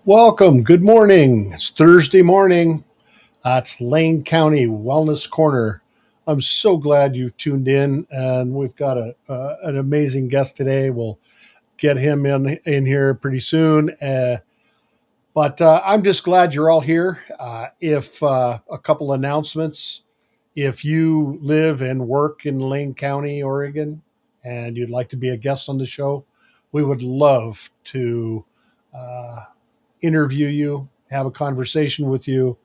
Welcome. Good morning. It's Thursday morning. It's LANE County Wellness Corner. I'm so glad you tuned in, and we've got an amazing guest today. We'll get him in here pretty soon. But I'm just glad you're all here. If a couple announcements, if you live and work in LANE County, Oregon, and you'd like to be a guest on the show, we would love to interview you, have a conversation with you.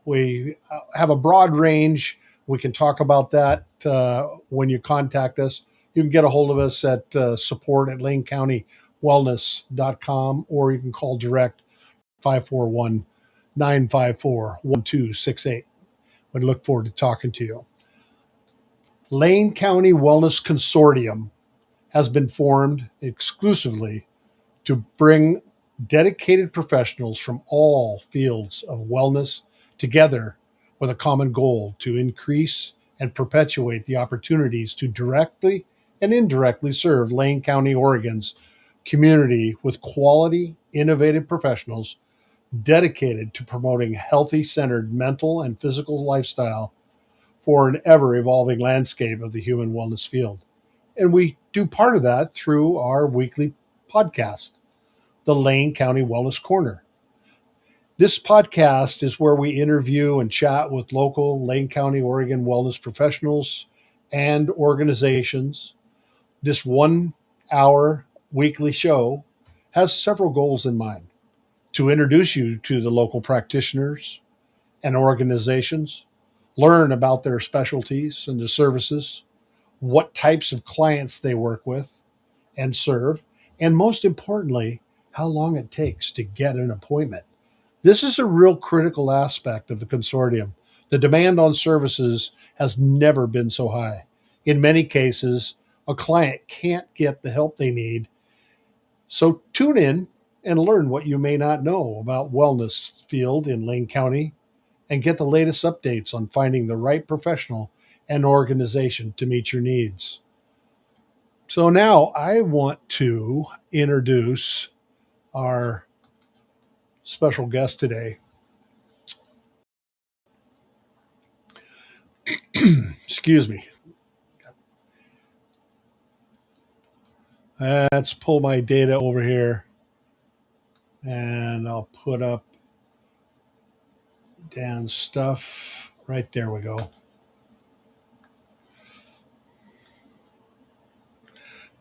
We have a broad range. We can talk about that when you contact us. You can get a hold of us at support at lanecountywellness.com, or you can call direct 541-954-1268. We'd look forward to talking to you. LANE County Wellness Consortium has been formed exclusively to bring dedicated professionals from all fields of wellness together with a common goal to increase and perpetuate the opportunities to directly and indirectly serve LANE County, Oregon's community with quality, innovative professionals dedicated to promoting healthy-centered mental and physical lifestyle for an ever-evolving landscape of the human wellness field. And we do part of that through our weekly podcast, the LANE County Wellness Corner. This podcast is where we interview and chat with local LANE County, Oregon wellness professionals and organizations. This 1 hour weekly show has several goals in mind: to introduce you to the local practitioners and organizations, learn about their specialties and their services, what types of clients they work with and serve, and most importantly, how long it takes to get an appointment. This is a real critical aspect of the consortium. The demand on services has never been so high. In many cases, a client can't get the help they need. So tune in and learn what you may not know about wellness field in LANE County, and get the latest updates on finding the right professional and organization to meet your needs. So now I want to introduce our special guest today. Excuse me. Let's pull my data over here, and I'll put up Dan's stuff. Right there we go.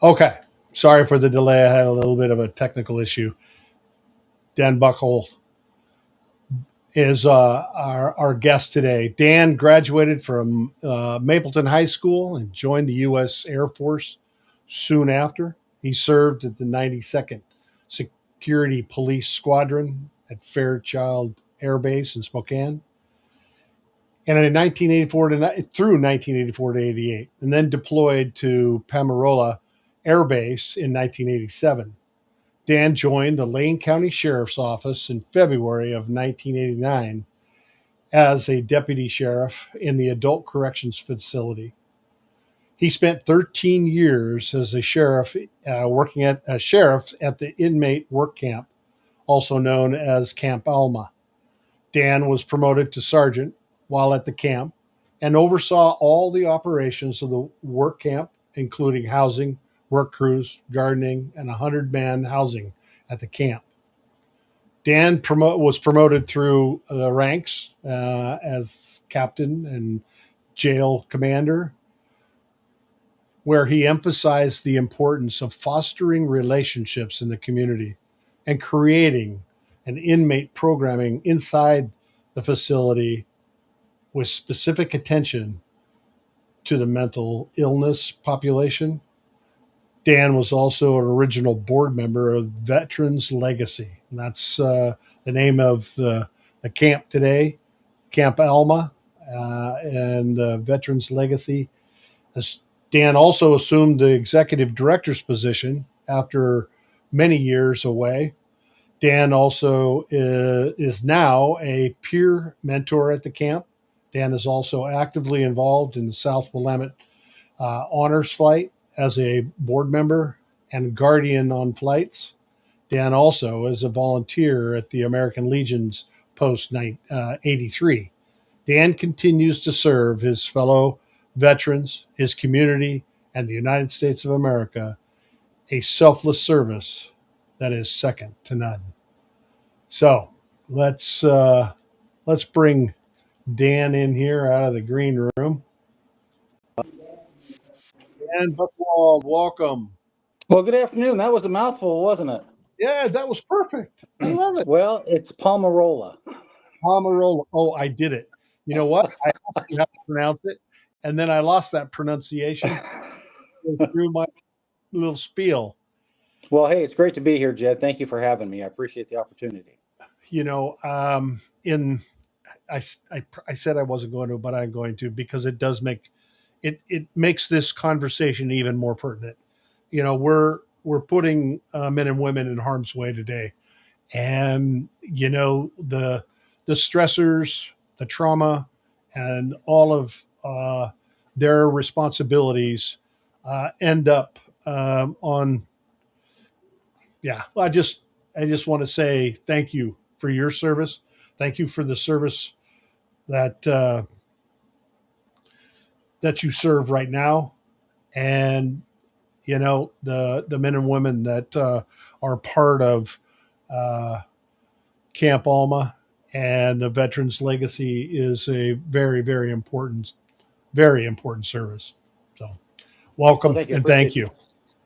Okay. Sorry for the delay. I had a little bit of a technical issue. Dan Buckwald is our guest today. Dan graduated from Mapleton High School and joined the U.S. Air Force soon after. He served at the 92nd Security Police Squadron at Fairchild Air Base in Spokane, and in 1984 through 1984 to 88, and then deployed to Pamerola Air Base in 1987. Dan joined the LANE County Sheriff's Office in February of 1989 as a deputy sheriff in the Adult Corrections Facility. He spent 13 years as a sheriff, working at a sheriff at the inmate work camp, also known as Camp Alma. Dan was promoted to sergeant while at the camp and oversaw all the operations of the work camp, including housing, work crews, gardening, and 100-man housing at the camp. Dan was promoted through the ranks as captain and jail commander, where he emphasized the importance of fostering relationships in the community and creating an inmate programming inside the facility with specific attention to the mental illness population. Dan was also an original board member of Veterans Legacy, and that's the name of the camp today, Camp Alma, and Veterans Legacy. Dan also assumed the executive director's position after many years away. Dan also is now a peer mentor at the camp. Dan is also actively involved in the South Willamette Honors Flight as a board member and guardian on flights. Dan also is a volunteer at the American Legion's Post 83. Dan continues to serve his fellow veterans, his community, and the United States of America, a selfless service that is second to none. So let's bring Dan in here out of the green room. Dan Buckwald, welcome. Well, good afternoon. That was a mouthful, wasn't it? Yeah, that was perfect. I love it. Well, it's Palmarola. Pomerola. Oh, I did it. You know what? I asked you how to pronounce it, and then I lost that pronunciation through my little spiel. Well, hey, it's great to be here, Jed. Thank you for having me. I appreciate the opportunity. You know, I said I wasn't going to, but I'm going to because it does make it makes this conversation even more pertinent. You know, we're putting men and women in harm's way today, and you know the stressors, the trauma, and all of their responsibilities end up on. Yeah, I just want to say thank you for your service. Thank you for the service that that you serve right now, and you know the men and women that are part of uh, Camp Alma and the Veterans Legacy is a very important service. So, Well, welcome thank you. I and thank appreciate you.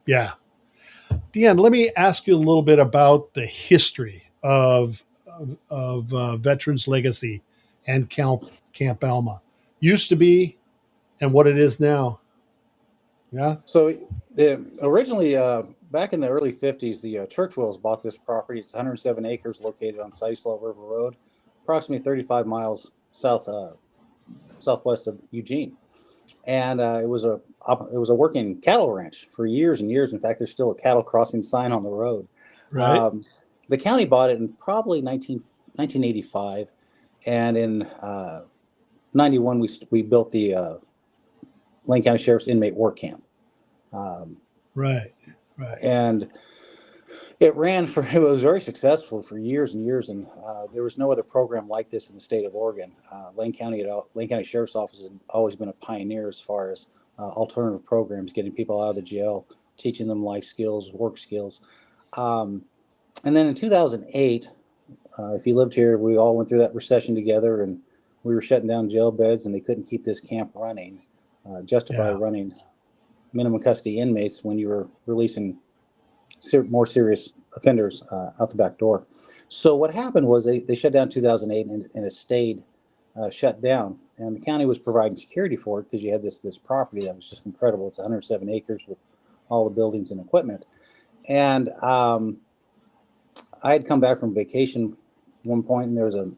you. Yeah, Dan, let me ask you a little bit about the history of Veterans Legacy and Camp Alma. Used to be and what it is now. Yeah. So, originally, back in the early 50s, the Churchwills bought this property. It's 107 acres located on Sislo River Road, approximately 35 miles southwest of Eugene. And it was a working cattle ranch for years and years. In fact, there's still a cattle crossing sign on the road. Right. The county bought it in probably 1985, and in 91 we built the LANE County Sheriff's Inmate Work Camp. Right. Right. And it was very successful for years and years, and there was no other program like this in the state of Oregon. LANE County Sheriff's Office has always been a pioneer as far as alternative programs, getting people out of the jail, teaching them life skills, work skills. And then in 2008, if you lived here, we all went through that recession together, and we were shutting down jail beds, and they couldn't keep this camp running, justify running minimum custody inmates when you were releasing more serious offenders out the back door. So what happened was they shut down in 2008, and it stayed shut down. And the county was providing security for it because you had this property that was just incredible. It's 107 acres with all the buildings and equipment. And I had come back from vacation at one point, and there was a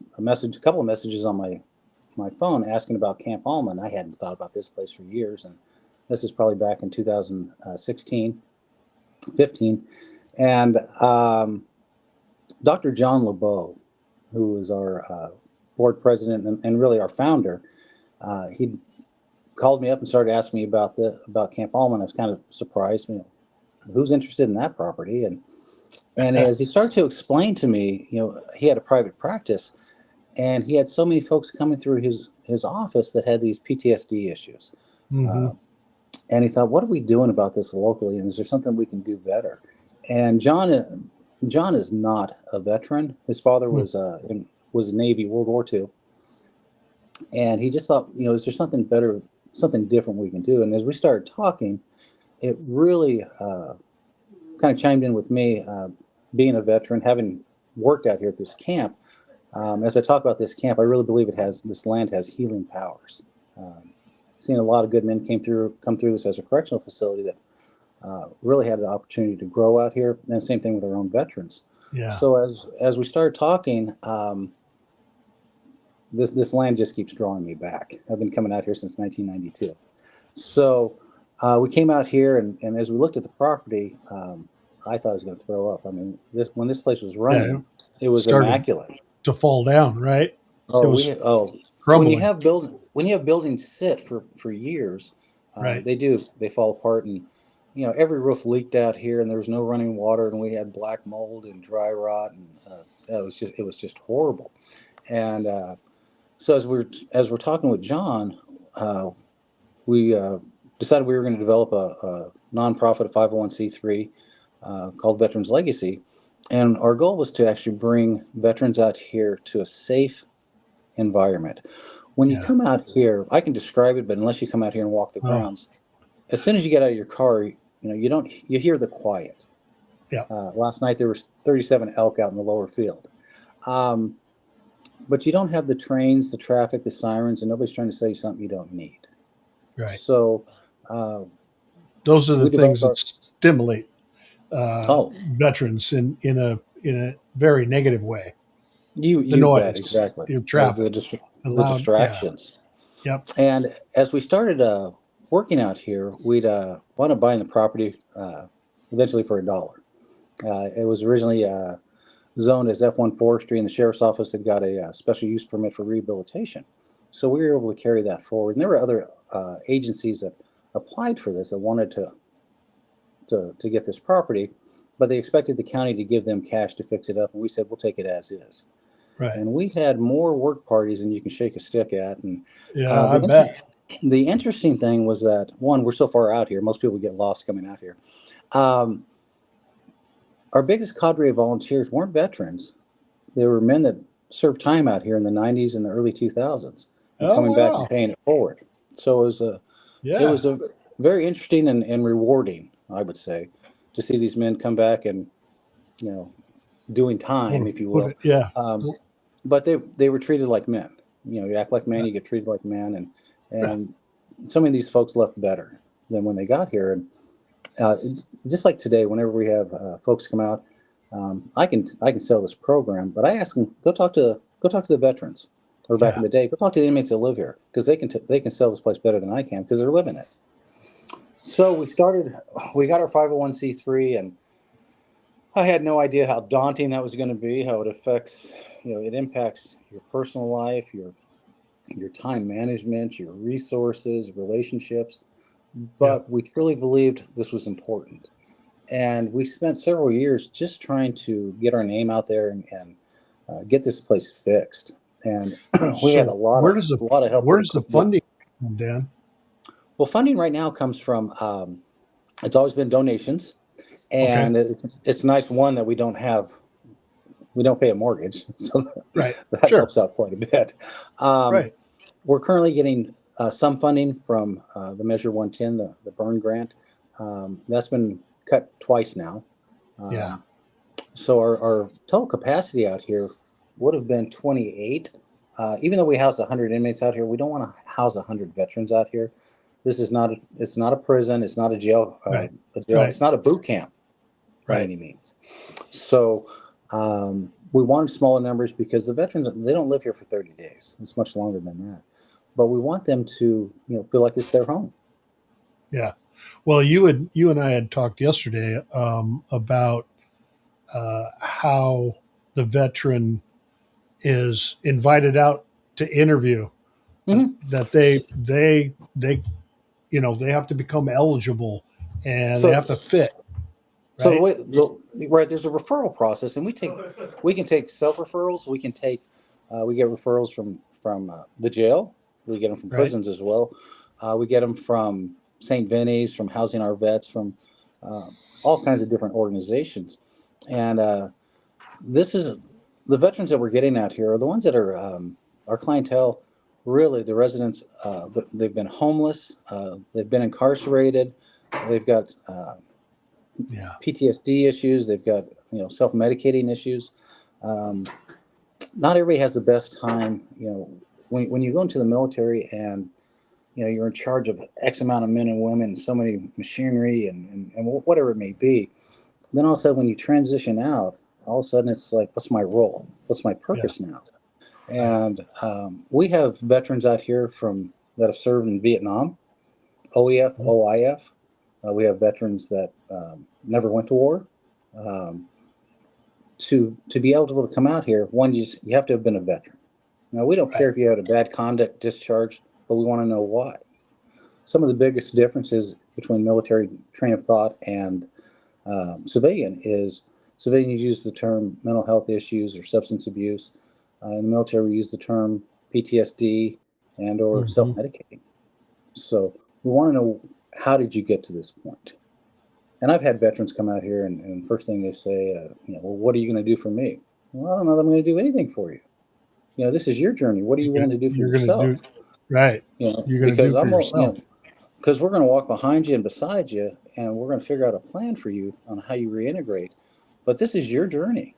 couple of messages on my phone asking about Camp Alma, and I hadn't thought about this place for years. And this is probably back in 2016, 15. And Dr. John LeBeau, who is our board president and really our founder, he called me up and started asking me about Camp Alma, and I was kind of surprised. You know, who's interested in that property? And as he started to explain to me, you know, he had a private practice, and he had so many folks coming through his office that had these PTSD issues. Mm-hmm. And he thought, what are we doing about this locally? And is there something we can do better? And John is not a veteran. His father was Navy, World War II. And he just thought, you know, is there something better, something different we can do? And as we started talking, it really kind of chimed in with me, being a veteran, having worked out here at this camp. As I talk about this camp, I really believe this land has healing powers. Seen a lot of good men come through this as a correctional facility that really had an opportunity to grow out here. And the same thing with our own veterans. Yeah. So as we started talking, this land just keeps drawing me back. I've been coming out here since 1992. So we came out here, and as we looked at the property, I thought I was going to throw up. I mean, when this place was running, it was immaculate. To fall down, right? When you have buildings sit for years, right. they fall apart, and every roof leaked out here, and there was no running water, and we had black mold and dry rot, and it was just horrible. And so as we're talking with John, we decided we were going to develop a nonprofit, a 501c3 called Veterans Legacy, and our goal was to actually bring veterans out here to a safe environment. When you Yeah. come out here, I can describe it, but unless you come out here and walk the Oh, grounds, as soon as you get out of your car, you hear the quiet. yeah. Last night there was 37 elk out in the lower field. Um, but you don't have the trains, the traffic, the sirens, and nobody's trying to sell you something you don't need. Right. So uh, Those are the we things developed that our stimulate oh veterans in a very negative way. The you bet noise, exactly the the traffic, the the loud. Yeah. distractions. Yep. And as we started working out here, we'd wound up buying the property eventually for $1. It was originally zoned as F1 forestry, and the sheriff's office had got a special use permit for rehabilitation. So we were able to carry that forward. And there were other agencies that applied for this that wanted to get this property, but they expected the county to give them cash to fix it up. And we said, we'll take it as is. Right. And we had more work parties than you can shake a stick at. And Yeah. I the bet. the interesting thing was that, one, we're so far out here. Most people get lost coming out here. Um, our biggest cadre of volunteers weren't veterans. They were men that served time out here in the 90s and the early 2000s and Oh coming back and wow. paying it forward. So it Yeah. was a very interesting and rewarding, I would say, to see these men come back and, you know, doing time, if you will. Yeah. But they were treated like men. You act like man, Yeah. you get treated like man, and Yeah. and some of these folks left better than when they got here. And uh, just like today, whenever we have folks come out, I can sell this program, but I ask them, go talk to the veterans, or back in Yeah. the day, go talk to the inmates that live here, because they can sell this place better than I can because they're living it. So we got our 501c3, and I had no idea how daunting that was going to be, how it affects, it impacts your personal life, your time management, your resources, relationships. Yep. But we truly believed this was important. And we spent several years just trying to get our name out there and get this place fixed. And we had a So lot of help where does the funding come, Dan? well, funding right now comes from it's always been donations, Okay. and it's nice one that we don't pay a mortgage, so Right. that Sure. helps out quite a bit. Um, Right. we're currently getting some funding from the Measure 110, the burn grant. That's been cut twice now. Yeah. So our total capacity out here would have been 28. Even though we house 100 inmates out here, we don't want to house 100 veterans out here. This is not it's not a prison. It's not a jail. Right. Right. It's not a boot camp by Right. any means. So we wanted smaller numbers because the veterans, they don't live here for 30 days. It's much longer than that. But we want them to feel like it's their home. Yeah. Well, you and I had talked yesterday about how the veteran is invited out to interview, Mm-hmm. that they have to become eligible and they So have to fit, So right? right, there's a referral process, and we can take self referrals. We get referrals from the jail. We get them from Right. prisons as well. We get them from St. Vinny's, from Housing Our Vets, from all kinds of different organizations. And this is the veterans that we're getting out here are the ones that are our clientele. Really, the residents. They've been homeless. They've been incarcerated. They've got Yeah. PTSD issues. They've got self-medicating issues. Um, Not everybody has the best time. When you go into the military and you're in charge of X amount of men and women, and so many machinery and whatever it may be. Then all of a sudden, when you transition out, all of a sudden it's like, what's my role? What's my Yeah. purpose now? Right. And we have veterans out here that have served in Vietnam, OEF, OIF. We have veterans that never went to war. Um, to be eligible to come out here, one, you have to have been a veteran. Now, we don't Right. care if you had a bad conduct discharge, but we want to know why. some of the biggest differences between military train of thought and civilian is civilian use the term mental health issues or substance abuse. In the military, we use the term PTSD and or self-medicating. So we want to know, how did you get to this point? And I've had veterans come out here and first thing they say, well, what are you going to do for me? Well, I don't know that I'm going to do anything for you. This is your journey. What are you willing to do for yourself? Right. You're going to do for yourself. Because we're going to walk behind you and beside you, and we're going to figure out a plan for you on how you reintegrate. But this is your journey.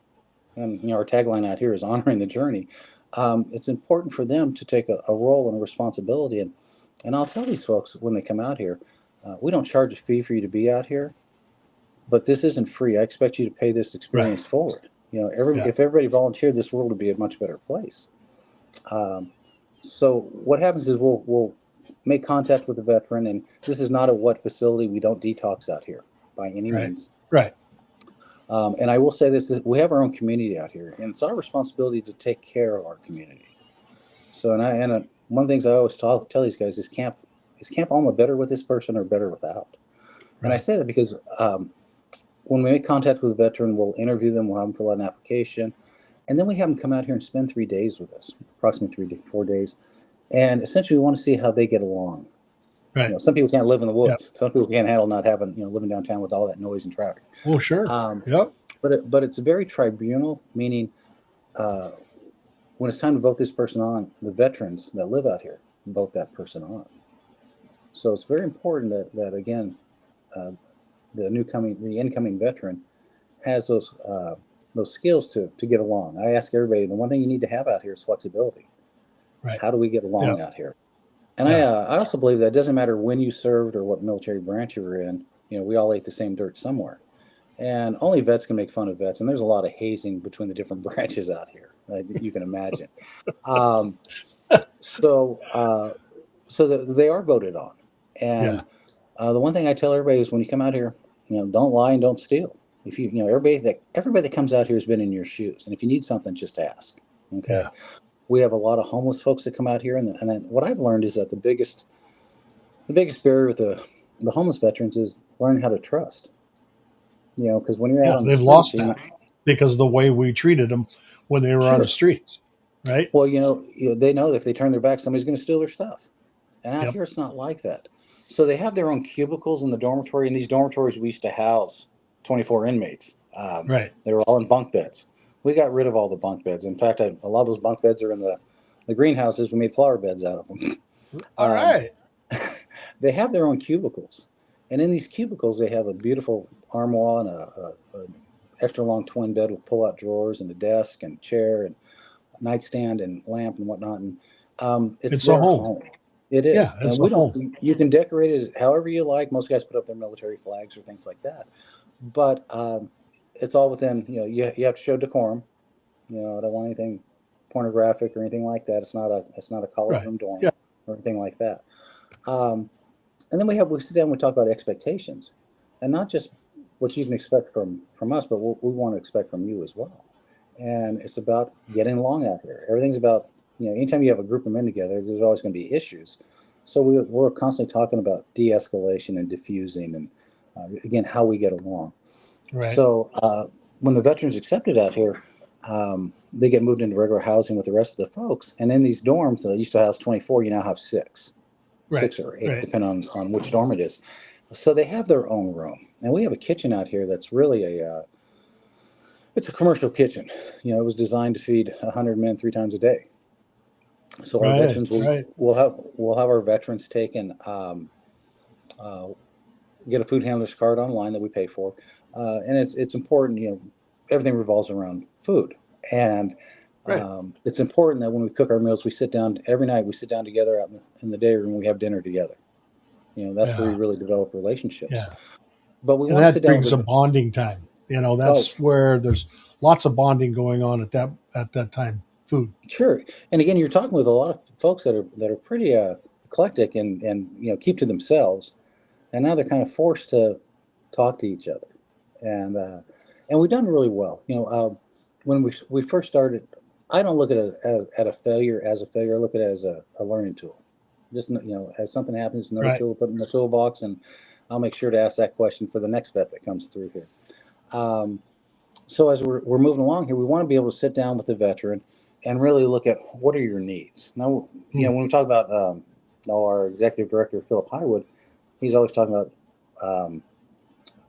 And our tagline out here is honoring the journey. It's important for them to take a role and a responsibility. And I'll tell these folks when they come out here, we don't charge a fee for you to be out here, but this isn't free. I expect you to pay this experience forward. If everybody volunteered, this world would be a much better place. So what happens is we'll make contact with the veteran, and this is not a what facility. We don't detox out here by any means. Right. And I will say this, we have our own community out here, and it's our responsibility to take care of our community. So, one of the things I always tell these guys is Camp Alma better with this person or better without? Right. And I say that because when we make contact with a veteran, we'll interview them, we'll have them fill out an application, and then we have them come out here and spend 3 days with us, approximately 4 days. And essentially we want to see how they get along. Right. Some people can't live in the woods. Yep. Some people can't handle not having, living downtown with all that noise and traffic. Oh, sure. Yep. But it's very tribunal, meaning when it's time to vote this person on, the veterans that live out here vote that person on. So it's very important that again, the incoming veteran has those skills to get along. I ask everybody, the one thing you need to have out here is flexibility. Right. How do we get along out here? And I also believe that it doesn't matter when you served or what military branch you were in. We all ate the same dirt somewhere. And only vets can make fun of vets. And there's a lot of hazing between the different branches out here, you can imagine. So they are voted on. And the one thing I tell everybody is when you come out here, don't lie and don't steal. If everybody that comes out here has been in your shoes. And if you need something, just ask. Okay. Yeah. We have a lot of homeless folks that come out here, and what I've learned is that the biggest barrier with the homeless veterans is learning how to trust. Because when you're out on the streets, they've lost that because of the way we treated them when they were on the streets, right? Well, they know that if they turn their back, somebody's going to steal their stuff, and out here it's not like that. So they have their own cubicles in the dormitory, and these dormitories we used to house 24 inmates. Right. They were all in bunk beds. We got rid of all the bunk beds. In fact, a lot of those bunk beds are in the greenhouses. We made flower beds out of them. All right. They have their own cubicles. And in these cubicles, they have a beautiful armoire and a extra long twin bed with pull-out drawers and a desk and chair and a nightstand and lamp and whatnot. And it's their home. It is. Yeah, it's a home. You can decorate it however you like. Most guys put up their military flags or things like that. But it's all within, you have to show decorum. I don't want anything pornographic or anything like that. It's not a college room dorm or anything like that. And then we sit down and we talk about expectations, and not just what you can expect from us, but what we want to expect from you as well. And it's about getting along out here. Everything's about, anytime you have a group of men together, there's always going to be issues. So we're constantly talking about de-escalation and diffusing and, again, how we get along. Right. So when the veterans accepted out here, they get moved into regular housing with the rest of the folks. And in these dorms that used to house 24, you now have 6. Right. 6 or 8, depending on which dorm it is. So they have their own room. And we have a kitchen out here that's really it's a commercial kitchen. It was designed to feed 100 men 3 times a day. So our veterans we'll have our veterans take and get a food handler's card online that we pay for. And it's important, everything revolves around food. And it's important that when we cook our meals, we sit down every night. We sit down together out in the day room. We have dinner together. That's where we really develop relationships. Yeah. But we want to sit down. That brings a bonding time. That's where there's lots of bonding going on at that time. Food. Sure. And again, you're talking with a lot of folks that are pretty eclectic and keep to themselves, and now they're kind of forced to talk to each other, and we've done really well. When we first started, I don't look at a failure as a failure. I look at it as a learning tool. Just, as something happens, another Right. tool to put in the toolbox, and I'll make sure to ask that question for the next vet that comes through here. So as we're moving along here, we want to be able to sit down with the veteran and really look at what are your needs. Now, when we talk about our executive director, Philip Highwood, he's always talking about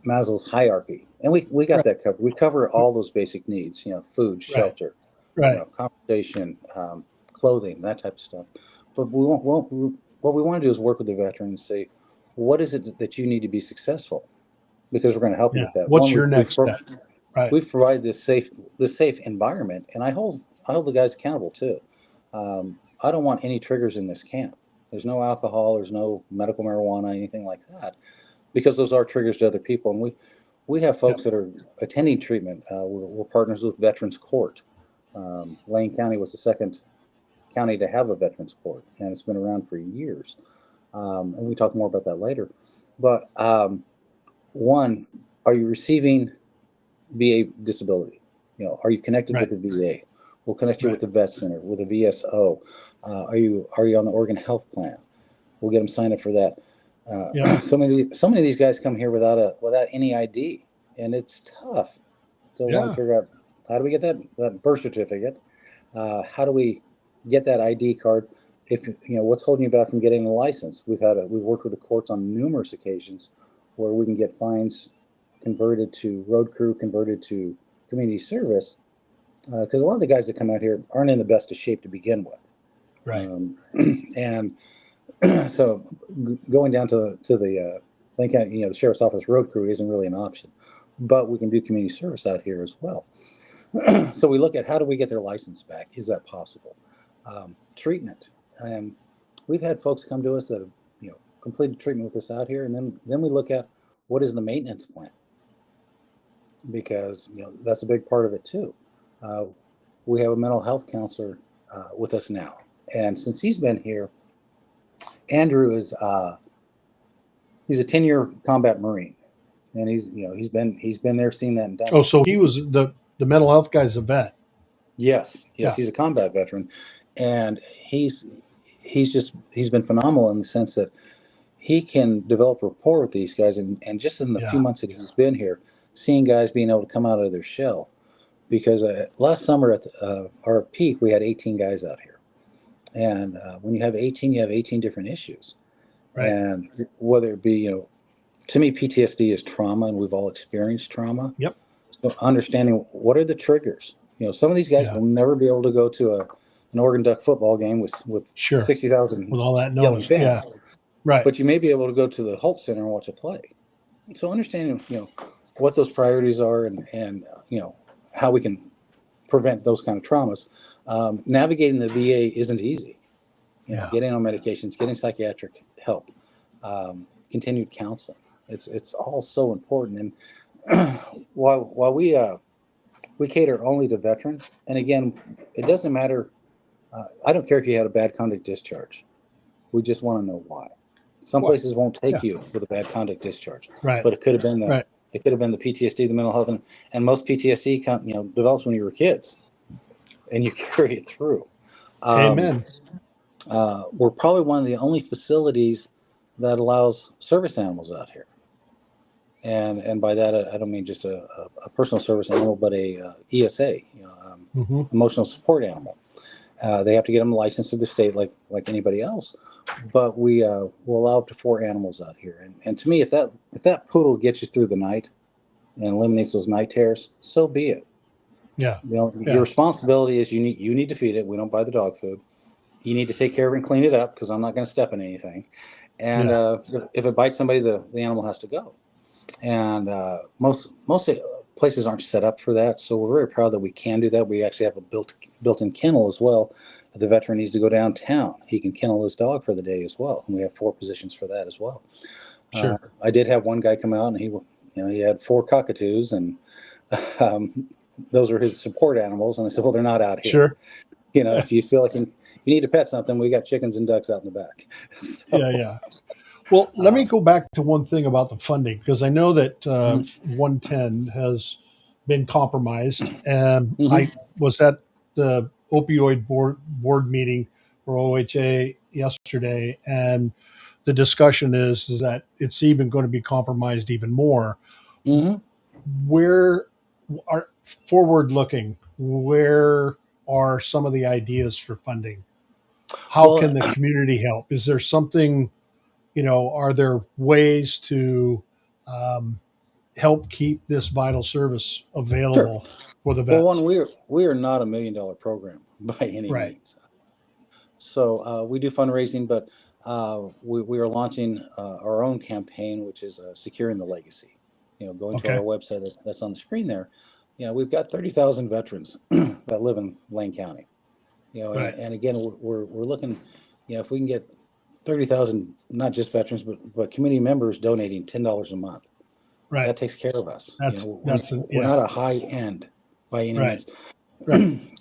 Maslow's hierarchy, and we got that covered. We cover all those basic needs, food, shelter, conversation, clothing, that type of stuff. But what we want to do is work with the veteran and say, what is it that you need to be successful? Because we're going to help you with that. What's your next step? Right. We've provided this safe environment, and I hold the guys accountable too. I don't want any triggers in this camp. There's no alcohol, there's no medical marijuana, anything like that, because those are triggers to other people. And we have folks that are attending treatment. We're partners with Veterans Court. LANE County was the second county to have a Veterans Court, and it's been around for years. And we talk more about that later. But one, are you receiving VA disability? Are you connected with the VA? We'll connect you with the Vet Center, with a VSO. Are you on the Oregon Health Plan? We'll get them signed up for that. So many of these guys come here without any ID, and it's tough to want to figure out, how do we get that birth certificate? How do we get that ID card? If what's holding you back from getting a license? We've worked with the courts on numerous occasions where we can get fines converted to road crew, converted to community service, because a lot of the guys that come out here aren't in the best of shape to begin with. Right. And so going down to the LANE County, the sheriff's office road crew isn't really an option, but we can do community service out here as well. So we look at, how do we get their license back? Is that possible? Treatment. We've had folks come to us that have completed treatment with us out here, and then we look at, what is the maintenance plan? Because that's a big part of it too. We have a mental health counselor with us now, and since he's been here, Andrew is he's a 10-year combat Marine, and he's been there, seen that, and done. Oh, so he was the mental health guy's a vet. Yes, he's a combat veteran, and he's been phenomenal in the sense that he can develop rapport with these guys, and just in the few months that he's been here, seeing guys being able to come out of their shell. Because last summer at our peak, we had 18 guys out here, and when you have 18, you have 18 different issues, and whether it be, to me, PTSD is trauma, and we've all experienced trauma. Yep. So understanding what are the triggers. Some of these guys will never be able to go to an Oregon Duck football game with 60,000 with all that noise. Fans. Right. But you may be able to go to the Holt Center and watch a play. So understanding, what those priorities are, and how we can prevent those kind of traumas. Navigating the VA isn't easy. Getting on medications, getting psychiatric help, continued counseling. It's all so important. And while we cater only to veterans, and again, it doesn't matter. I don't care if you had a bad conduct discharge. We just want to know why. Some places won't take you with a bad conduct discharge, but it could have been the PTSD, the mental health, and most PTSD develops when you were kids, and you carry it through. Amen. We're probably one of the only facilities that allows service animals out here, and by that I don't mean just a personal service animal, but a ESA, emotional support animal. They have to get them licensed through the state like anybody else, but we will allow up to 4 animals out here. And to me, if that poodle gets you through the night and eliminates those night terrors, so be it. Your responsibility is you need to feed it. We don't buy the dog food. You need to take care of it and clean it up, because I'm not going to step in anything. And if it bites somebody, the animal has to go. And most places aren't set up for that, so we're very proud that we can do that. We actually have a built-in kennel as well. If the veteran needs to go downtown, he can kennel his dog for the day as well, and we have 4 positions for that as well. Sure. I did have one guy come out, and he had 4 cockatoos, and those were his support animals. And I said, well, they're not out here. Sure. If you feel like you need to pet something, we got chickens and ducks out in the back. So, Well, let me go back to one thing about the funding, because I know that 110 has been compromised, and I was at the opioid board meeting for OHA yesterday, and the discussion is that it's even going to be compromised even more. Mm-hmm. Where are forward looking? Where are some of the ideas for funding? How Well, can the community help? Is there something, are there ways to help keep this vital service sure. available for the Well, one, vets? we are not $1 million program by any Right. means. So we do fundraising, but we are launching our own campaign, which is securing the legacy. Going to our Okay. website that's on the screen there. We've got 30,000 veterans that live in Lane County. Right. And again, we're looking, if we can get 30,000, not just veterans, but community members donating $10 a month, Right. that takes care of us. We're Yeah. not a high end by any Right. means.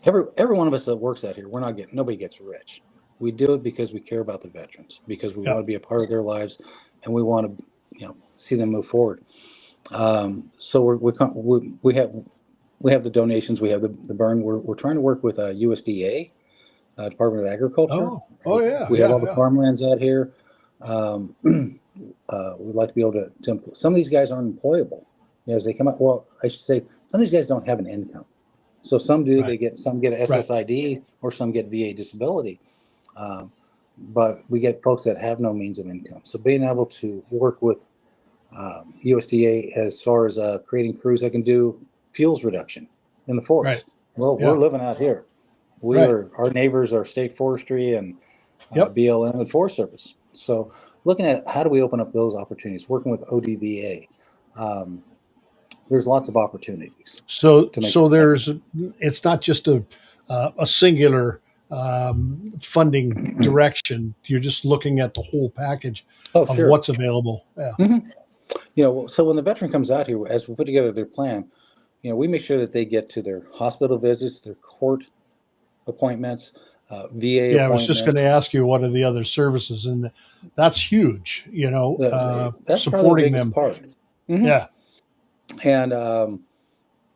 Right. Every one of us that works out here, nobody gets rich. We do it because we care about the veterans, because we Yeah. want to be a part of their lives, and we want to, see them move forward. So we have the donations, we have the burn. We're trying to work with USDA, Department of Agriculture. Oh yeah. We have Yeah. all the Yeah. farmlands out here. We'd like to be able to some of these guys aren't employable. As they come out, well, I should say some of these guys don't have an income. So some do. Right. Some get Right. SSID, or some get VA disability. But we get folks that have no means of income. So being able to work with USDA as far as creating crews that can do fuels reduction in the forest. Right. Well, Yeah. we're living out here. Right. Our neighbors are State Forestry and Yep. BLM and Forest Service. So looking at how do we open up those opportunities, working with ODVA. There's lots of opportunities. So to make it's not just a singular funding direction. You're just looking at the whole package Oh, of sure. what's available. Yeah. Mm-hmm. So when the veteran comes out here, as we put together their plan, we make sure that they get to their hospital visits, their court appointments, VA Yeah, I was just going to appointments. ask you what are the other services, and that's huge. That's probably the Supporting biggest them. part. Mm-hmm. Yeah. And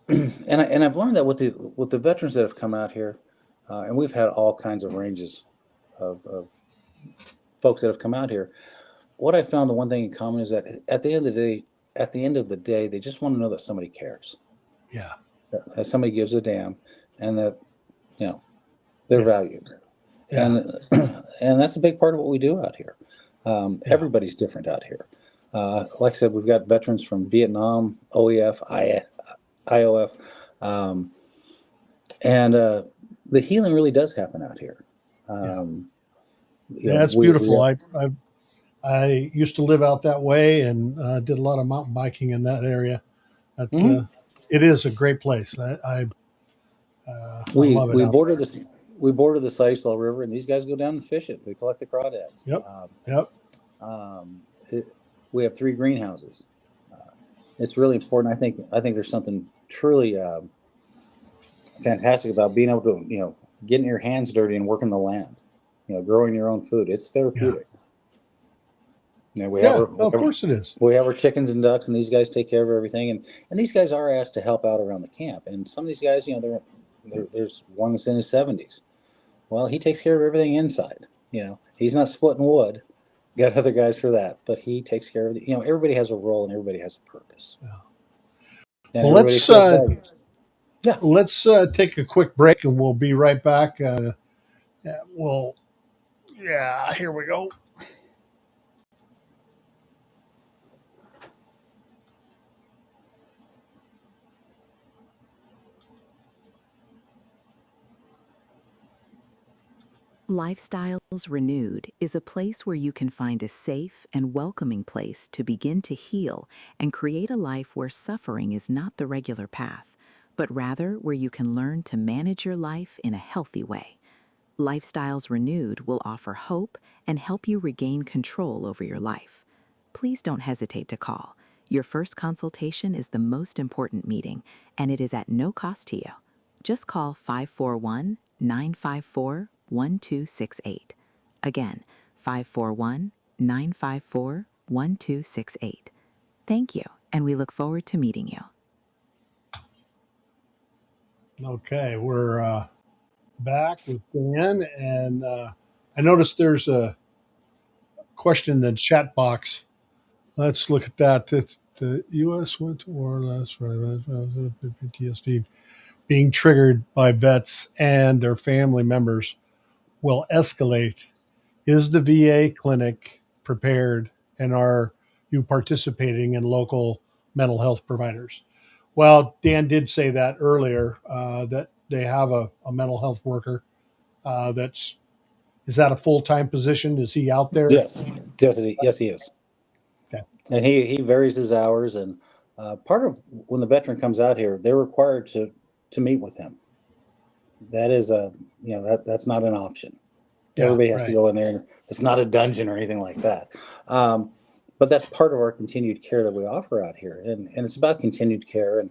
and I've learned that with the veterans that have come out here, and we've had all kinds of ranges of folks that have come out here. What I found, the one thing in common is that at the end of the day, they just want to know that somebody cares, Yeah. that somebody gives a damn, and that they're Yeah. valued. Yeah. And and that's a big part of what we do out here. Yeah. Everybody's different out here. Like I said, we've got veterans from Vietnam, OEF, IOF, and the healing really does happen out here. Yeah, it's beautiful. I used to live out that way and did a lot of mountain biking in that area. Mhm. It is a great place. I we love it we out border there. the we border the Sizewell River, and these guys go down and fish it. They collect the crawdads. Yep. Yep. Um, we have 3 greenhouses. It's really important. I think there's something truly fantastic about being able to getting your hands dirty and working the land. Growing your own food. It's Yeah. therapeutic. We have Yeah. our No, of course it is. we have our chickens and ducks, and these guys take care of everything. And these guys are asked to help out around the camp. And some of these guys, there's one that's in his 70s. Well, he takes care of everything inside. He's not splitting wood. Got other guys for that, but he takes care of everybody has a role and everybody has a purpose. Yeah. And Well, everybody feels valued. Yeah. let's take a quick break, and we'll be right back. Here we go. Lifestyles Renewed is a place where you can find a safe and welcoming place to begin to heal and create a life where suffering is not the regular path, but rather where you can learn to manage your life in a healthy way. Lifestyles Renewed will offer hope and help you regain control over your life. Please don't hesitate to call. Your first consultation is the most important meeting, and it is at no cost to you. Just call 541-954-1268. Again, 541-954-1268. Thank you, and we look forward to meeting you. Okay, we're back with Dan, and I noticed there's a question in the chat box. Let's look at that. The U.S. went to war last PTSD being triggered by vets and their family members will escalate. Is the VA clinic prepared, and are you participating in local mental health providers? Well, Dan did say that earlier, that they have a mental health worker. Is that a full-time position? Is he out there? Yes, yes, he is. Okay. And he varies his hours. And part of when the veteran comes out here, they're required to meet with him. That is that's not an option. Yeah, Everybody has right. to go in there. It's not a dungeon or anything like that. But that's part of our continued care that we offer out here. And it's about continued care. And,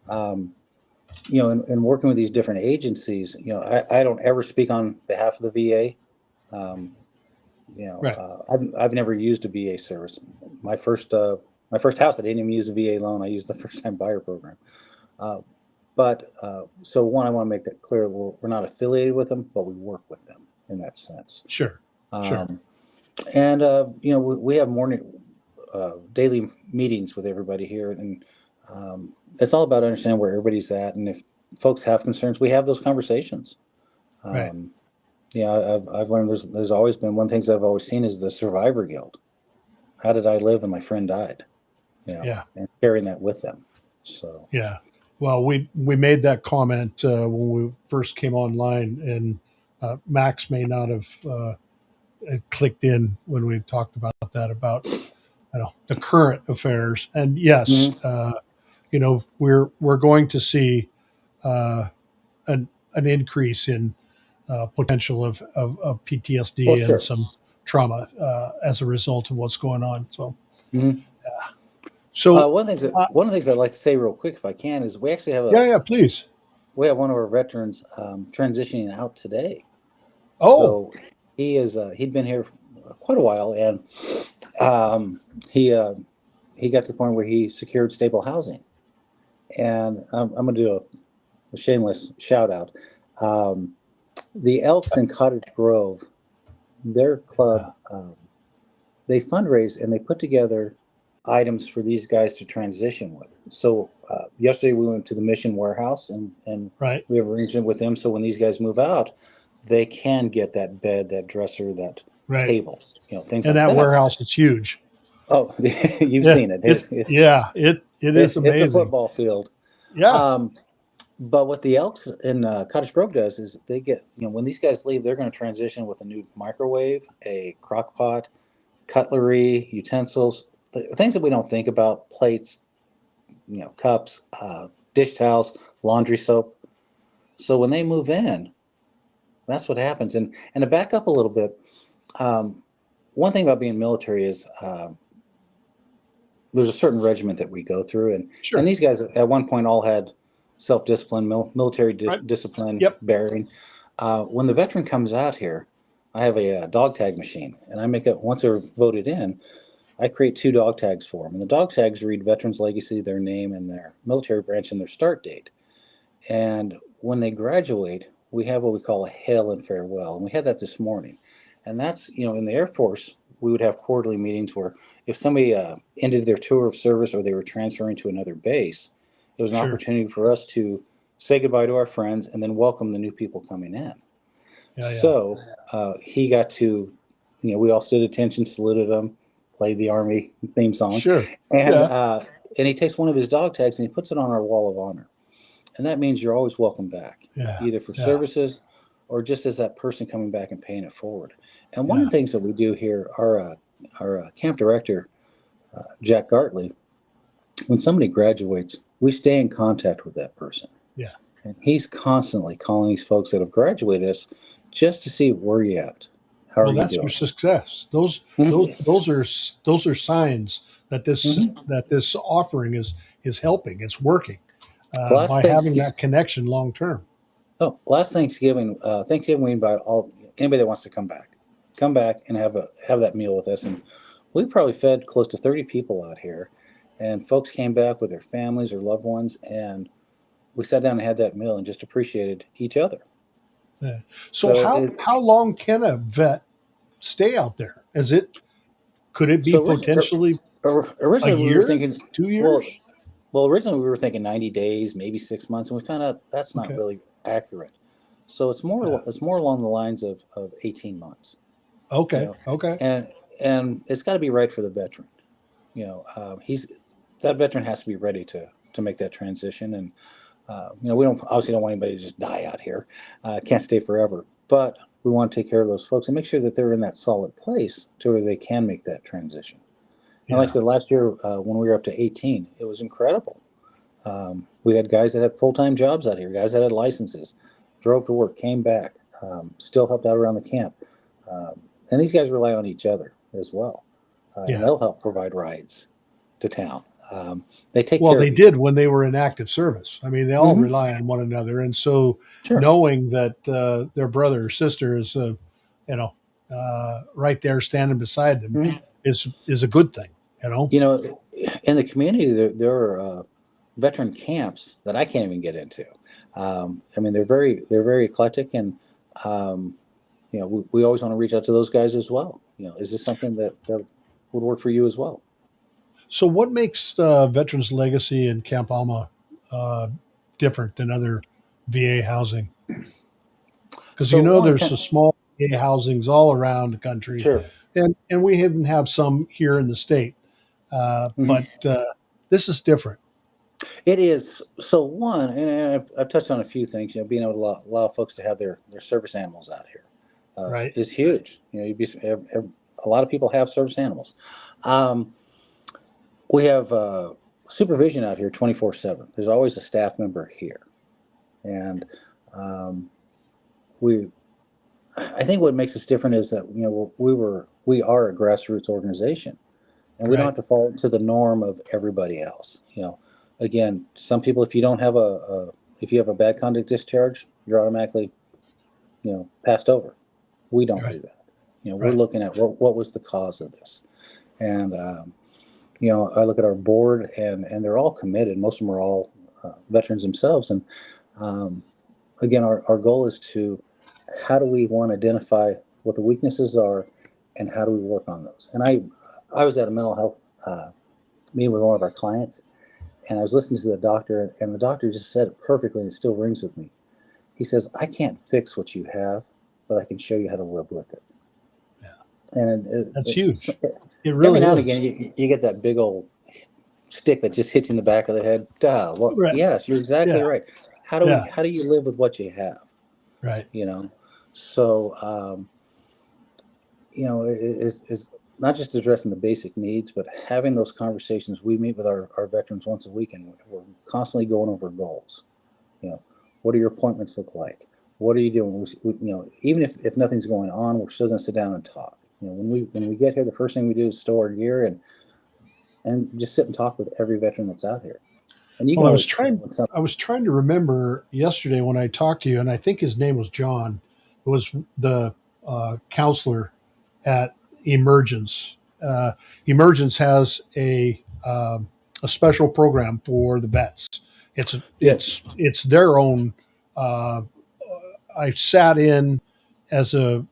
and working with these different agencies, I don't ever speak on behalf of the VA. Right. I've never used a VA service. My first house, I didn't even use a VA loan. I used the first time buyer program. So one, I want to make that clear. We're not affiliated with them, but we work with them in that sense. Sure. Sure. And we have daily meetings with everybody here, and it's all about understanding where everybody's at. And if folks have concerns, we have those conversations. Right. I've learned there's always been one thing that I've always seen is the survivor guilt. How did I live when my friend died? Yeah. And carrying that with them. So yeah. Well, we made that comment when we first came online, and Max may not have clicked in when we talked about that, about the current affairs. And yes, we're going to see an increase in potential of PTSD and some trauma as a result of what's going on. So, So one of the things I'd like to say real quick, if I can, is we actually have please. We have one of our veterans transitioning out today. Oh, so he'd been here quite a while, and he got to the point where he secured stable housing. And I'm going to do a shameless shout out. The Elks in Cottage Grove, their club, they fundraise and they put together items for these guys to transition with. So yesterday we went to the Mission Warehouse, and right. we have arrangement with them. So when these guys move out, they can get that bed, that dresser, that table, things and like that. And that warehouse is huge. Oh, you've seen it. It is amazing. It's a football field. Yeah. But what the Elks in Cottage Grove does is they get, when these guys leave, they're going to transition with a new microwave, a crock pot, cutlery, utensils, things that we don't think about, plates, cups, dish towels, laundry soap. So when they move in, that's what happens. And to back up a little bit, one thing about being military is there's a certain regiment that we go through. And these guys at one point all had self-discipline, military discipline, bearing. When the veteran comes out here, I have a dog tag machine, and I make it, once they're voted in, I create 2 dog tags for them. And the dog tags read Veterans Legacy, their name, and their military branch, and their start date. And when they graduate, we have what we call a hail and farewell. And we had that this morning. And that's, in the Air Force, we would have quarterly meetings where if somebody ended their tour of service or they were transferring to another base, it was an opportunity for us to say goodbye to our friends and then welcome the new people coming in. So he got to, we all stood attention, saluted him, played the Army theme song. And he takes one of his dog tags and he puts it on our wall of honor. And that means you're always welcome back, either for services or just as that person coming back and paying it forward. And one of the things that we do here, our camp director, Jack Gartley, when somebody graduates, we stay in contact with that person. Yeah. And he's constantly calling these folks that have graduated us just to see where you at. How are you doing? That's your success. Those are signs that this offering is helping. It's working by having that connection long term. Oh, last Thanksgiving, we invite anybody that wants to come back and have that meal with us. And we probably fed close to 30 people out here, and folks came back with their families or loved ones, and we sat down and had that meal and just appreciated each other. Yeah. So how long can a vet stay out there? Could it be So potentially a originally we were year, thinking, 2 years? well, well, originally we were thinking 90 days, maybe 6 months, and we found out that's not Okay. really accurate. So Yeah. it's more along the lines of 18 months, you Okay. know, Okay. and it's got to be right for the veteran. He's that veteran has to be ready to make that transition, and we don't want anybody to just die out here. Can't stay forever, but we want to take care of those folks and make sure that they're in that solid place to where they can make that transition. And like I Yeah. said, last year when we were up to 18, it was incredible. We had guys that had full-time jobs out here, guys that had licenses, drove to work, came back, still helped out around the camp. And these guys rely on each other as well. And Yeah. they'll help provide rides to town. They take Well, care they of each did when they were in active service. I mean, they other. all rely on one another, and so Sure. knowing that their brother or sister is, right there standing beside them Mhm. is a good thing. You know. You know, in the community, there are veteran camps that I can't even get into. I mean, they're very eclectic, and um, we always want to reach out to those guys as well. Is this something that would work for you as well? So, what makes Veterans Legacy and Camp Alma uh, different than other VA housing? Because So one, there's a small VA housings all around the country, sure. and we even have some here in the state. Mhm. But this is different, It is. So one, and I've touched on a few things. Being able to allow folks to have their service animals out here right? is huge. A lot of people have service animals. Um, we have supervision out here 24/7. There's always a staff member here, and um, we. I think what makes us different is that we are a grassroots organization, and we don't Right. have to fall into the norm of everybody else. Again, some people, if you don't have if you have a bad conduct discharge, you're automatically, passed over. We don't do Right. that. We're Right. looking at what was the cause of this, and I look at our board, and they're all committed. Most of them are all veterans themselves, and um, again, our goal is to how do we want to identify what the weaknesses are, and how do we work on those. And I was at a mental health meeting with one of our clients, and I was listening to the doctor, and the doctor just said it perfectly, and it still rings with me. He says, "I can't fix what you have, but I can show you how to live with it." Yeah. And That's huge. It every really now and is. again, you get that big old stick that just hits you in the back of the head. Duh. Well, Right. yes, you're exactly Yeah. right. Yeah. How do you live with what you have? Right. You know, so it's not just addressing the basic needs, but having those conversations. We meet with our veterans once a week, and we're constantly going over goals. You know, what do your appointments look like? What are you doing? Even if nothing's going on, we're still going to sit down and talk. When we get here, the first thing we do is stow our gear and just sit and talk with every veteran that's out here. And you can Well, always tell when something. I was trying to remember yesterday when I talked to you, and I think his name was John. It was the counselor at Emergence. Emergence has a special program for the vets. Yes. It's their own. I sat in as an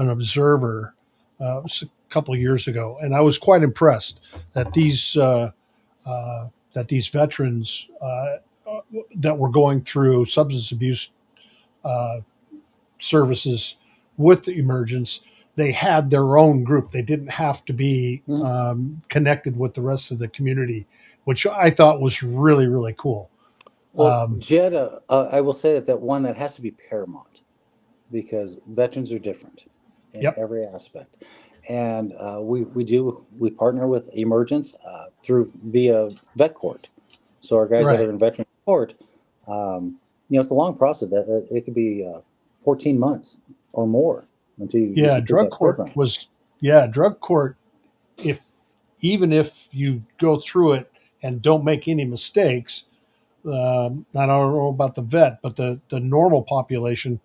observer a couple of years ago, and I was quite impressed that these veterans that were going through substance abuse uh, services with the Emergence, they had their own group. They didn't have to be Mhm. connected with the rest of the community, which I thought was really, really cool. Well, Um, Jed, I will say that one that has to be paramount because veterans are different in yep. every aspect. And we partner with Emergence through via vet court. So our guys that Right. are in veteran court, it's a long process. That it could be 14 months or more until you Yeah. complete that program. Drug court. If even if you go through it and don't make any mistakes, I don't know about the vet, but the normal population,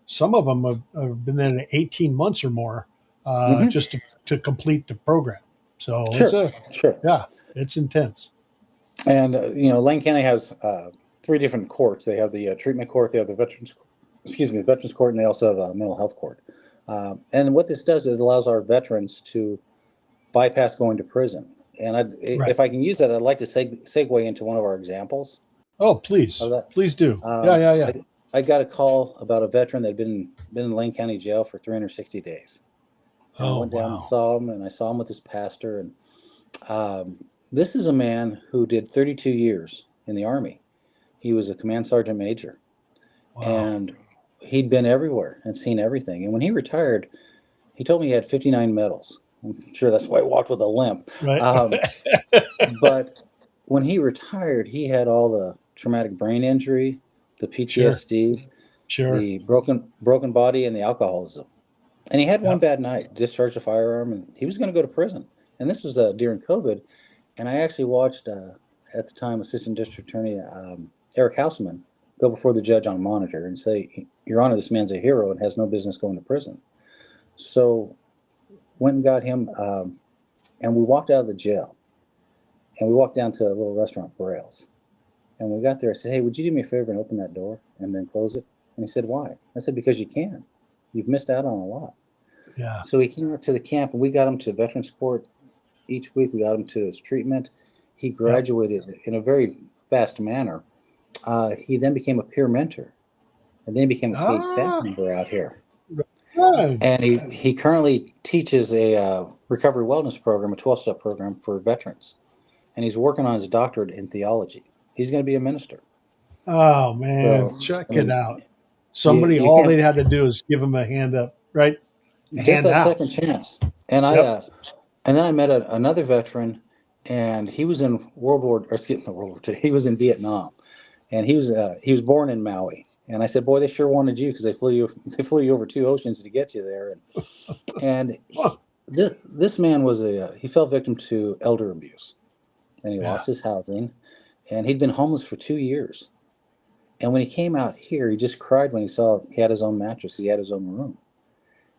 some of them have been in 18 months or more Hmm. just to complete the program. So Sure, sure. it's intense. And Lane County has three different courts. They have the treatment court, they have the veterans court, and they also have a mental health court. And what this does, it allows our veterans to bypass going to prison. And Right. if I can use that, I'd like to segue into one of our examples Oh, please. of that. Please do. Yeah. I got a call about a veteran that had been in Lane County Jail for 360 days. And I Oh, went down and wow. saw him, and I saw him with his pastor. And this is a man who did 32 years in the Army. He was a command sergeant major, Wow. and he'd been everywhere and seen everything. And when he retired, he told me he had 59 medals. I'm sure that's why he walked with a limp. Right. But when he retired, he had all the traumatic brain injury, the PTSD, Sure. the broken body, and the alcoholism. And he had one bad night, discharged a firearm, and he was going to go to prison. And this was during COVID. And I actually watched, at the time, Assistant District Attorney Eric Houseman go before the judge on a monitor and say, "Your Honor, this man's a hero and has no business going to prison." So went and got him, and we walked out of the jail. And we walked down to a little restaurant, Braille's. And when we got there, I said, "Hey, would you do me a favor and open that door and then close it?" And he said, "Why?" I said, "Because you can. You've missed out on a lot." Yeah. So he came up to the camp, and we got him to Veterans Court each week. We got him to his treatment. He graduated in a very fast manner. He then became a peer mentor, and then he became a paid staff member out here. Good. And he currently teaches a recovery wellness program, a 12-step program for veterans. And he's working on his doctorate in theology. He's going to be a minister. Oh, man. So, Check I mean, it out. Somebody, you all can't- they had to do is give him a hand up, right? just Hand that out. second chance. And and then I met another veteran, and he was in World War II. He was in Vietnam, and he was born in Maui. And I said, "Boy, they sure wanted you because they flew you over 2 oceans to get you there." And this man was he fell victim to elder abuse, and he lost his housing, and he'd been homeless for 2 years. And when he came out here, he just cried when he saw he had his own mattress, he had his own room,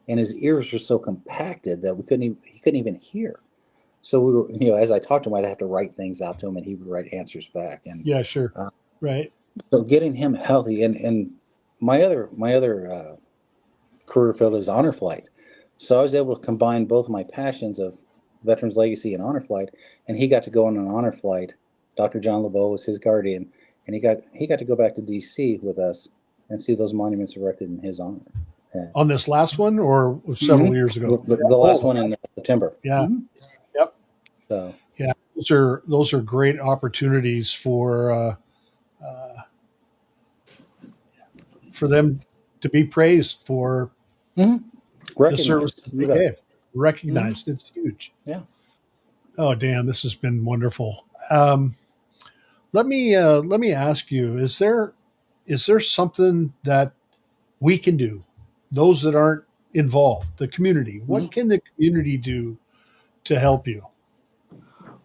and his ears were so compacted that he couldn't even hear. So we were, as I talked to him, I'd have to write things out to him, and he would write answers back. And Yeah, sure. Right. so getting him healthy, and my other career field is honor flight. So I was able to combine both my passions of Veterans Legacy and honor flight, and he got to go on an honor flight. Dr. John LeBeau was his guardian, and he got to go back to DC with us and see those monuments erected in his honor. On this last one, or several years ago? The last one in September. Yeah. Yep. So yeah, those are great opportunities for them to be praised for the service that they gave. Recognized. It's huge. Yeah. Oh, Dan, this has been wonderful. Let me ask you: is there something that we can do? Those that aren't involved, the community. What can the community do to help you?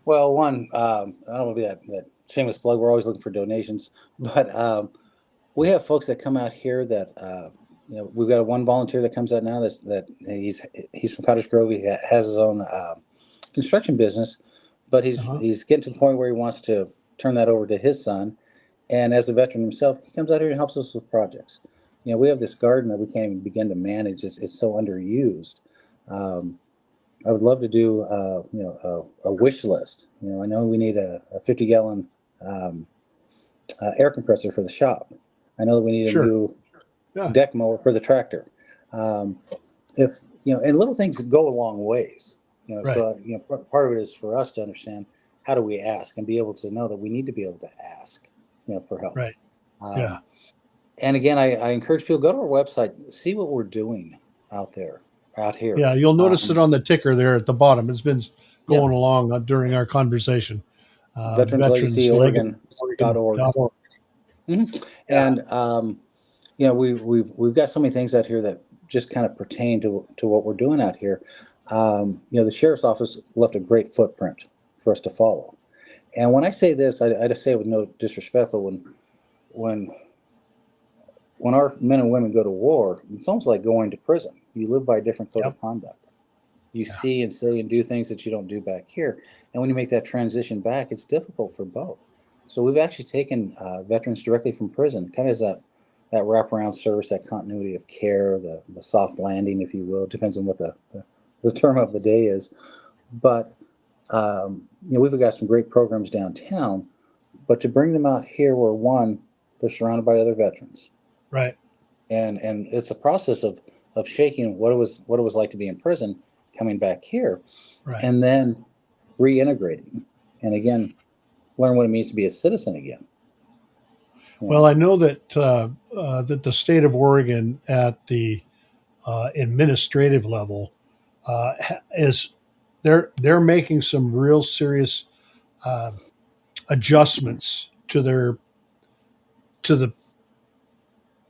Well, one, I don't want to be that shameless plug. We're always looking for donations, but we have folks that come out here that we've got one volunteer that comes out now that he's from Cottage Grove. He has his own construction business, but he's getting to the point where he wants to turn that over to his son. And as a veteran himself, he comes out here and helps us with projects. We have this garden that we can't even begin to manage. It's so underused. I would love to do a wish list. I know we need a 50-gallon air compressor for the shop. I know that we need a new deck mower for the tractor. And little things go a long ways. Right. So part of it is for us to understand how do we ask and be able to know that we need to be able to ask for help. Right. And again, I encourage people, go to our website, see what we're doing out here. Yeah, you'll notice it on the ticker there at the bottom. It's been going along during our conversation. VeteransLegacyOregon.org. And we've got so many things out here that just kind of pertain to what we're doing out here. The sheriff's office left a great footprint for us to follow. And when I say this, I just say it with no disrespect, but when our men and women go to war, it's almost like going to prison. You live by a different code of conduct. You see and say and do things that you don't do back here. And when you make that transition back, it's difficult for both. So we've actually taken veterans directly from prison, kind of as that wraparound service, that continuity of care, the soft landing, if you will. It depends on what the term of the day is. But we've got some great programs downtown, but to bring them out here where, one, they're surrounded by other veterans, Right. and it's a process of shaking what it was like to be in prison, coming back here, Right. and then reintegrating, and again, learn what it means to be a citizen again. Well, I know that that the state of Oregon at the administrative level is they're making some real serious uh, adjustments to the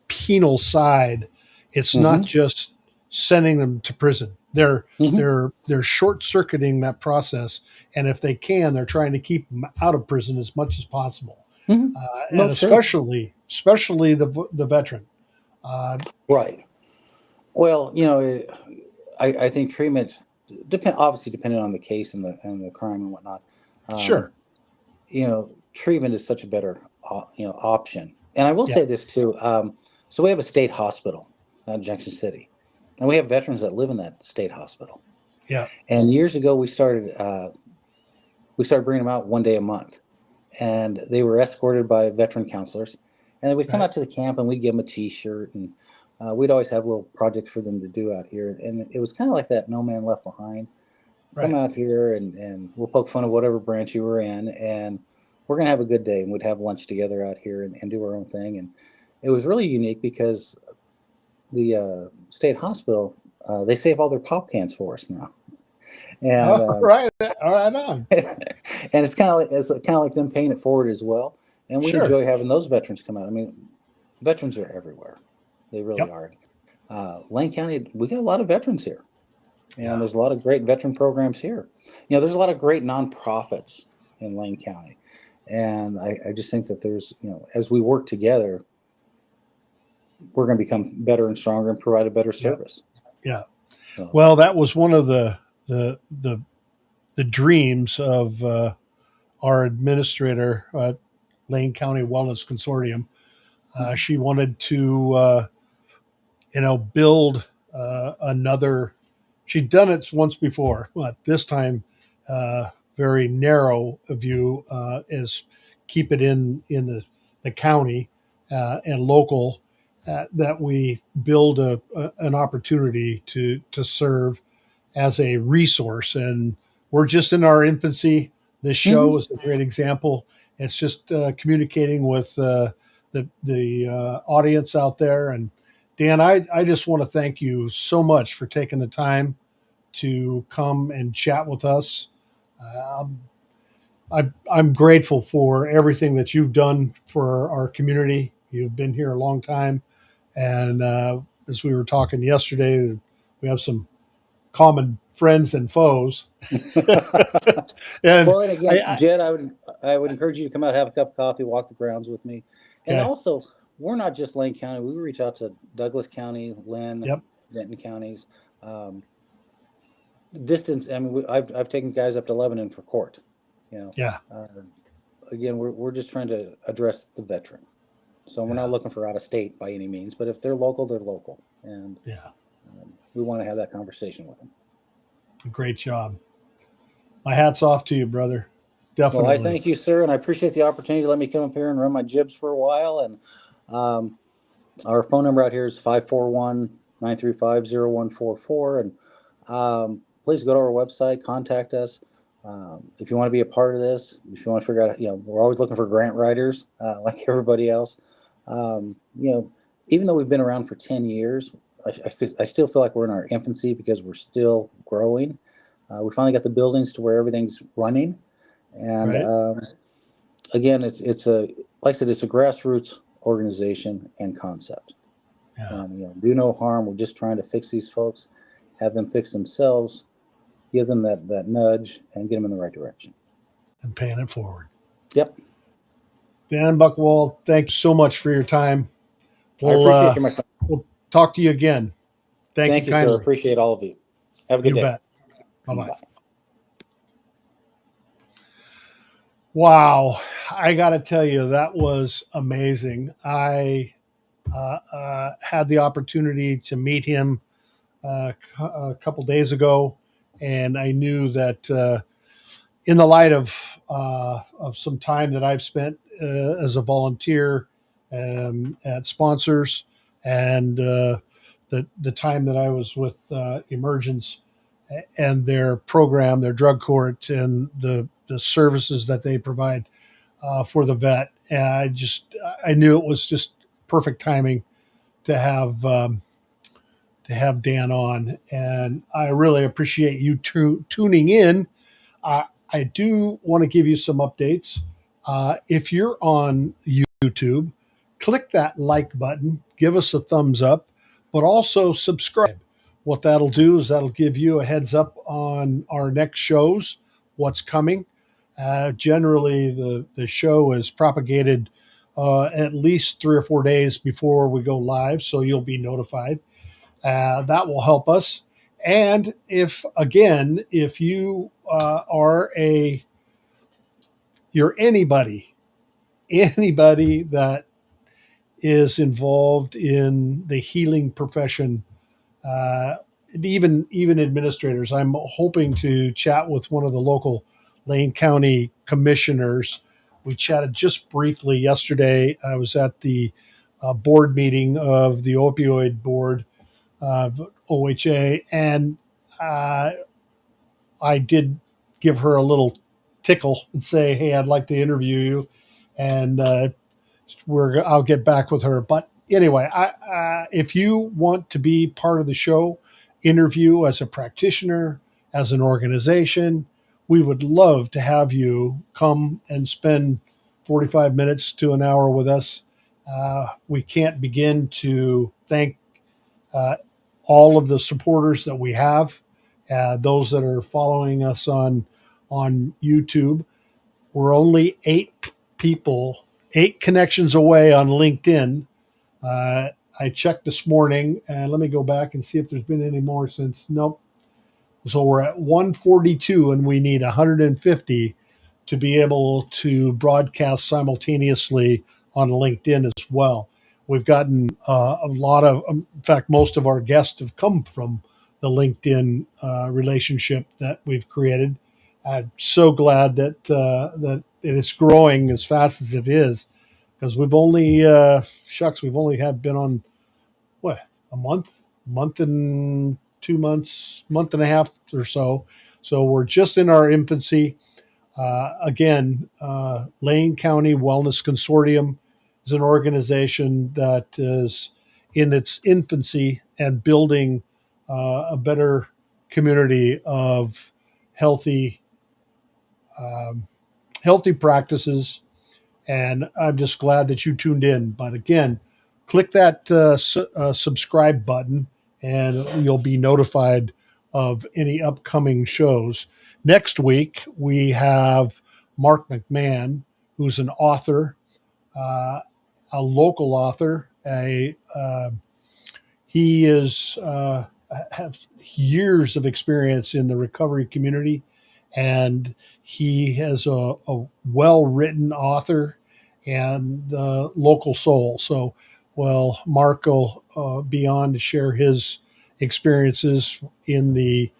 penal side. It's not Mm-hmm. just sending them to prison. They're Mm-hmm. they're short circuiting that process, and if they can, they're trying to keep them out of prison as much as possible, Mm-hmm. and Most true. especially the veteran. Uh, Right. Well, I think treatment obviously depending on the case and the crime and whatnot. Um, sure, treatment is such a better option. And I will yeah, say this too. So we have a state hospital in Junction City, and we have veterans that live in that state hospital. yeah, And years ago, we started bringing them out one day a month, and they were escorted by veteran counselors, and they would come right, out to the camp, and we'd give them a T-shirt, and we'd always have little projects for them to do out here, and it was kind of like that No Man Left Behind. Come right, out here, and we'll poke fun of whatever branch you were in, and we're gonna have a good day, and we'd have lunch together out here and do our own thing, and it was really unique because the state hospital, they save all their pop cans for us now, and all right, all right, on, and it's kind of like them paying it forward as well. And we sure, enjoy having those veterans come out. I mean, veterans are everywhere; they really yep, are. Lane County, we got a lot of veterans here, and yeah, there's a lot of great veteran programs here. There's a lot of great nonprofits in Lane County, and I just think that there's, as we work together, we're going to become better and stronger and provide a better yep, service. yeah. So, Well, that was one of the the dreams of our administrator at LANE County Wellness Consortium. mhm. She wanted to, build another. She'd done it once before, but this time, very narrow view is keep it in the county and local. That we build an opportunity to serve as a resource. And we're just in our infancy. This show Mhm. is a great example. It's just communicating with the audience out there. And Dan, I just want to thank you so much for taking the time to come and chat with us. Um, I'm grateful for everything that you've done for our community. You've been here a long time. And as we were talking yesterday, we have some common friends and foes. and Well, and again, I Jed, I would encourage you to come out, have a cup of coffee, walk the grounds with me, and okay, also we're not just Lane County. We reach out to Douglas County, Lynn, yep, Denton counties. Um, Distance. I mean, I've taken guys up to Lebanon for court. You know, yeah, again, we're just trying to address the veteran. So we're not yeah, looking for out of state by any means, but if they're local, they're local, and yeah. we want to have that conversation with them. Great job. My hat's off to you, brother. Well, I Definitely. thank you, sir, and I appreciate the opportunity to let me come up here and run my jibs for a while. And um, our phone number out here is 541-935-0144. And please go to our website, contact us. If you want to be a part of this, if you want to figure out, we're always looking for grant writers like everybody else. Um, you know, Even though we've been around for 10 years, I still feel like we're in our infancy because we're still growing. We finally got the buildings to where everything's running. And Right. again, it's a like I said, it's a grassroots organization and concept. Yeah. And do no harm. We're just trying to fix these folks, have them fix themselves, give them that nudge, and get them in the right direction. And paying it forward. Yep, Dan Buckwald, thank you so much for your time. I We'll appreciate you, my friend. we'll talk to you again. Thank you Thank you, sir. kindly. Appreciate all of you. Have a good You day. bet. Bye bye. Bye. Wow. I got to tell you, that was amazing. had the opportunity to meet him a couple days ago, and I knew that in the light of some time that I've spent as a volunteer at sponsors and the time that I was with Emergence and their program, their drug court, and the services that they provide for the vet. And I knew it was just perfect timing to have Dan on, and I really appreciate you tuning in. I do want to give you some updates. If you're on YouTube, click that like button, give us a thumbs up, but also subscribe. What that'll do is that'll give you a heads up on our next shows, what's coming. Generally, the show is propagated at least 3 or 4 days before we go live, so you'll be notified. That will help us. And if you you're anybody that is involved in the healing profession, even administrators, I'm hoping to chat with one of the local LANE County commissioners. We chatted just briefly yesterday. I was at the board meeting of the opioid board, OHA, and I did give her a little tickle and say, "Hey, I'd like to interview you," and I'll get back with her. But anyway, if you want to be part of the show, interview as a practitioner, as an organization, we would love to have you come and spend 45 minutes to an hour with us. We can't begin to thank all of the supporters that we have, those that are following us on YouTube. We're only 8 connections away on LinkedIn. I checked this morning, and let me go back and see if there's been any more since. Nope. So we're at 142, and we need 150 to be able to broadcast simultaneously on LinkedIn as well. We've gotten a lot of, in fact, most of our guests have come from the LinkedIn relationship that we've created. I'm so glad that it's growing as fast as it is, because we've only been on what, a month and 2 months, month and a half or so. So we're just in our infancy. Again, LANE County Wellness Consortium is an organization that is in its infancy and building a better community of healthy practices. And I'm just glad that you tuned in. But again, click that subscribe button, and you'll be notified of any upcoming shows. Next week, we have Mark McMahon, who's an author, a local author. He has years of experience in the recovery community, and he has a well-written author and local soul. So, well, Mark will be on to share his experiences in the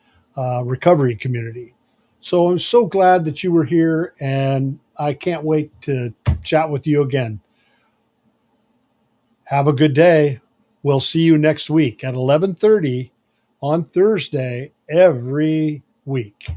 recovery community. So I'm so glad that you were here, and I can't wait to chat with you again. Have a good day. We'll see you next week at 11:30 on Thursday every week.